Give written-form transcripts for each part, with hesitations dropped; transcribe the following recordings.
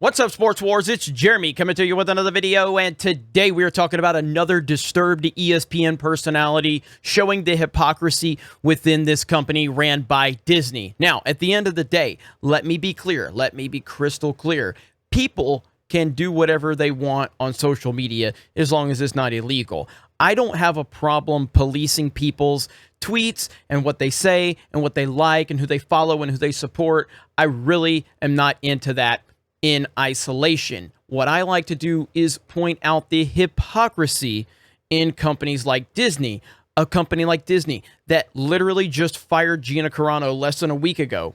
What's up, Sports Wars? It's Jeremy coming to you with another video, and today we are talking about another disturbed ESPN personality showing the hypocrisy within this company ran by Disney. Now, at the end of the day, let me be clear, let me be crystal clear. People can do whatever they want on social media as long as it's not illegal. I don't have a problem policing people's tweets and what they say and what they like and who they follow and who they support. I really am not into that in isolation. What I like to do is point out the hypocrisy in companies like Disney, a company like Disney that literally just fired Gina Carano less than a week ago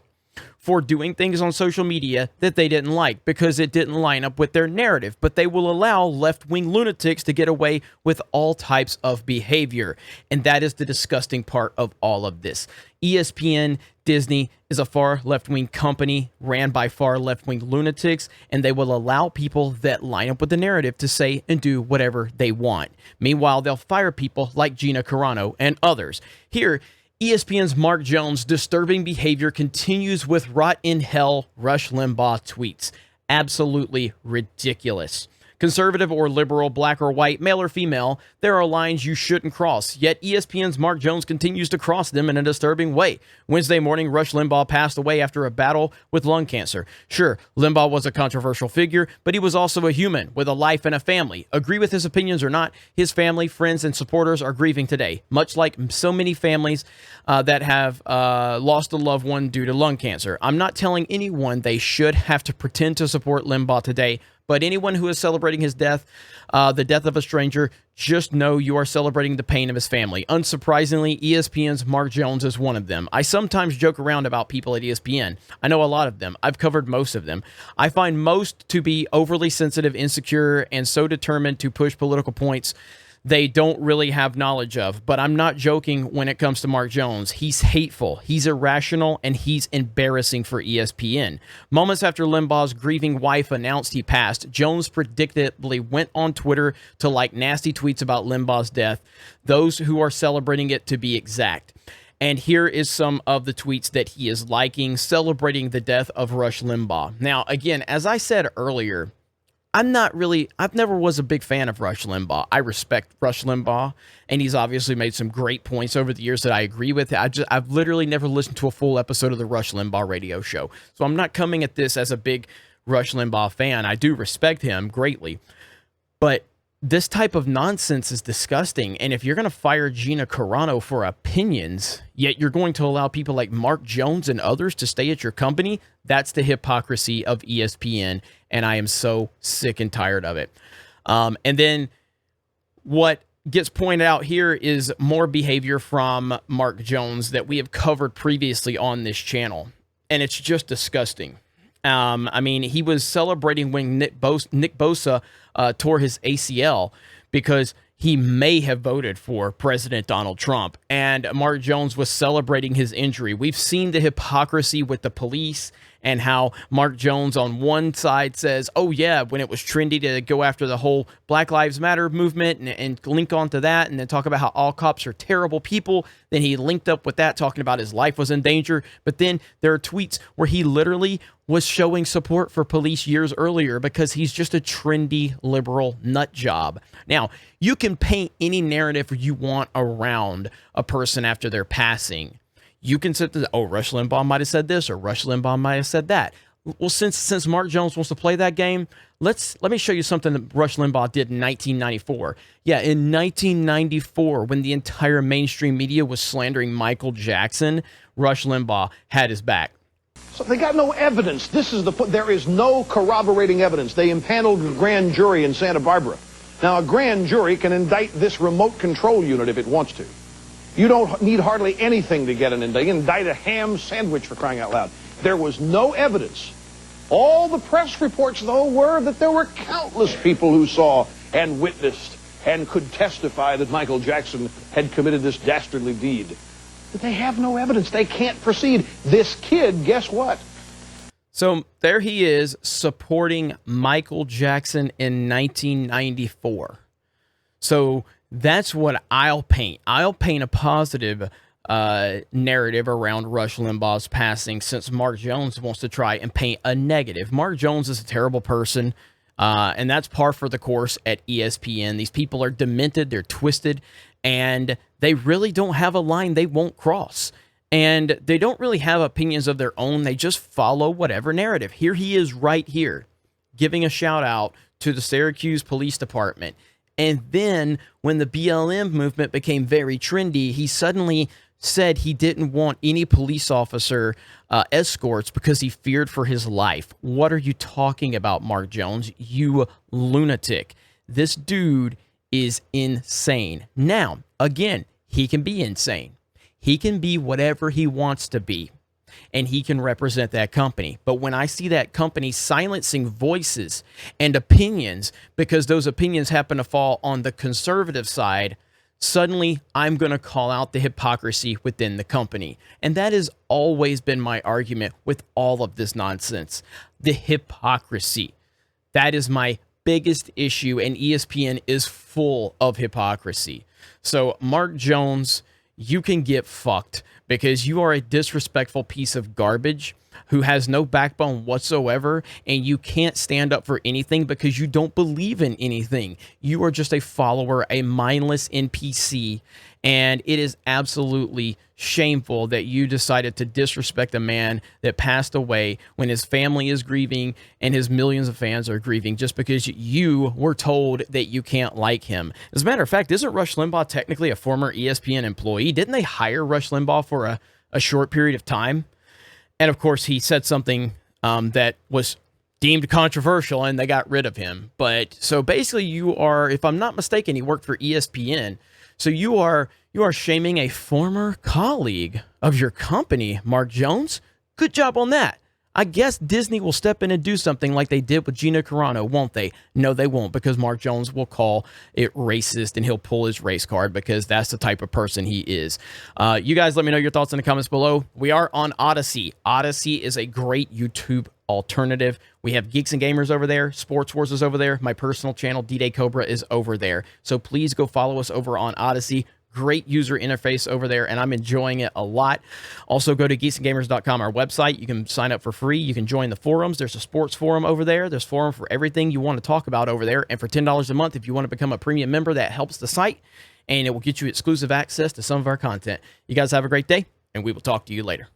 for doing things on social media that they didn't like because it didn't line up with their narrative. But they will allow left-wing lunatics to get away with all types of behavior. And that is the disgusting part of all of this. ESPN, Disney is a far left-wing company ran by far left-wing lunatics, and they will allow people that line up with the narrative to say and do whatever they want. Meanwhile, they'll fire people like Gina Carano and others. Here, ESPN's Mark Jones' disturbing behavior continues with rot in hell Rush Limbaugh tweets. Absolutely ridiculous. Conservative or liberal, black or white, male or female, there are lines you shouldn't cross, yet ESPN's Mark Jones continues to cross them in a disturbing way. Wednesday morning, Rush Limbaugh passed away after a battle with lung cancer. Sure, Limbaugh was a controversial figure, but he was also a human with a life and a family. Agree with his opinions or not, his family, friends, and supporters are grieving today, much like so many families that have lost a loved one due to lung cancer. I'm not telling anyone they should have to pretend to support Limbaugh today, but anyone who is celebrating his death, the death of a stranger, just know you are celebrating the pain of his family. Unsurprisingly, ESPN's Mark Jones is one of them. I sometimes joke around about people at ESPN. I know a lot of them. I've covered most of them. I find most to be overly sensitive, insecure, and so determined to push political points they don't really have knowledge of. But I'm not joking when it comes to Mark Jones. He's hateful, he's irrational, and he's embarrassing for ESPN. Moments after Limbaugh's grieving wife announced he passed, Jones predictably went on Twitter to like nasty tweets about Limbaugh's death, those who are celebrating it to be exact. And here is some of the tweets that he is liking, celebrating the death of Rush Limbaugh. Now, again, as I said earlier, I've never was a big fan of Rush Limbaugh. I respect Rush Limbaugh, and he's obviously made some great points over the years that I agree with. I've literally never listened to a full episode of the Rush Limbaugh radio show. So I'm not coming at this as a big Rush Limbaugh fan. I do respect him greatly. But this type of nonsense is disgusting. And if you're going to fire Gina Carano for opinions, yet you're going to allow people like Mark Jones and others to stay at your company, that's the hypocrisy of ESPN. And I am so sick and tired of it. And then what gets pointed out here is more behavior from Mark Jones that we have covered previously on this channel. And it's just disgusting. I mean, he was celebrating when Nick Bosa tore his ACL because he may have voted for President Donald Trump, and Mark Jones was celebrating his injury. We've seen the hypocrisy with the police and how Mark Jones on one side says, oh yeah, when it was trendy to go after the whole Black Lives Matter movement and link onto that and then talk about how all cops are terrible people. Then he linked up with that talking about his life was in danger. But then there are tweets where he literally was showing support for police years earlier because he's just a trendy liberal nut job. Now, you can paint any narrative you want around a person after their passing. You can say, oh, Rush Limbaugh might have said this or Rush Limbaugh might have said that. Well, since Mark Jones wants to play that game, let me show you something that Rush Limbaugh did in 1994. Yeah, in 1994, when the entire mainstream media was slandering Michael Jackson, Rush Limbaugh had his back. So they got no evidence. There is no corroborating evidence. They impaneled a grand jury in Santa Barbara. Now, a grand jury can indict this remote control unit if it wants to. You don't need hardly anything to get an indictment. Indict a ham sandwich, for crying out loud. There was no evidence. All the press reports, though, were that there were countless people who saw and witnessed and could testify that Michael Jackson had committed this dastardly deed. But they have no evidence. They can't proceed. This kid, guess what? So there he is supporting Michael Jackson in 1994. So that's what I'll paint. I'll paint a positive narrative around Rush Limbaugh's passing, since Mark Jones wants to try and paint a negative. Mark Jones is a terrible person, and that's par for the course at ESPN. These people are demented, they're twisted, and they really don't have a line they won't cross. And they don't really have opinions of their own. They just follow whatever narrative. Here he is right here, giving a shout out to the Syracuse Police Department. And then when the BLM movement became very trendy, he suddenly said he didn't want any police officer escorts because he feared for his life. What are you talking about, Mark Jones? You lunatic. This dude is insane. Now, again, he can be insane. He can be whatever he wants to be, and he can represent that company. But when I see that company silencing voices and opinions because those opinions happen to fall on the conservative side, suddenly I'm going to call out the hypocrisy within the company. And that has always been my argument with all of this nonsense. The hypocrisy. That is my biggest issue, and ESPN is full of hypocrisy. So, Mark Jones, you can get fucked because you are a disrespectful piece of garbage who has no backbone whatsoever, and you can't stand up for anything because you don't believe in anything. You are just a follower, a mindless NPC, and it is absolutely shameful that you decided to disrespect a man that passed away when his family is grieving and his millions of fans are grieving just because you were told that you can't like him. As a matter of fact, isn't Rush Limbaugh technically a former ESPN employee? Didn't they hire Rush Limbaugh for a short period of time? And of course, he said something that was deemed controversial and they got rid of him. But so basically you are, if I'm not mistaken, he worked for ESPN. So you are shaming a former colleague of your company, Mark Jones. Good job on that. I guess Disney will step in and do something like they did with Gina Carano, won't they? No, they won't, because Mark Jones will call it racist and he'll pull his race card because that's the type of person he is. You guys let me know your thoughts in the comments below. We are on Odyssey. Odyssey is a great YouTube alternative. We have Geeks and Gamers over there. Sports Wars is over there. My personal channel, D-Day Cobra, is over there. So please go follow us over on Odyssey. Great user interface over there, and I'm enjoying it a lot. Also, go to geeksandgamers.com, our website. You can sign up for free. You can join the forums. There's a sports forum over there. There's forum for everything you want to talk about over there. And for $10 a month, if you want to become a premium member, that helps the site, and it will get you exclusive access to some of our content. You guys have a great day, and we will talk to you later.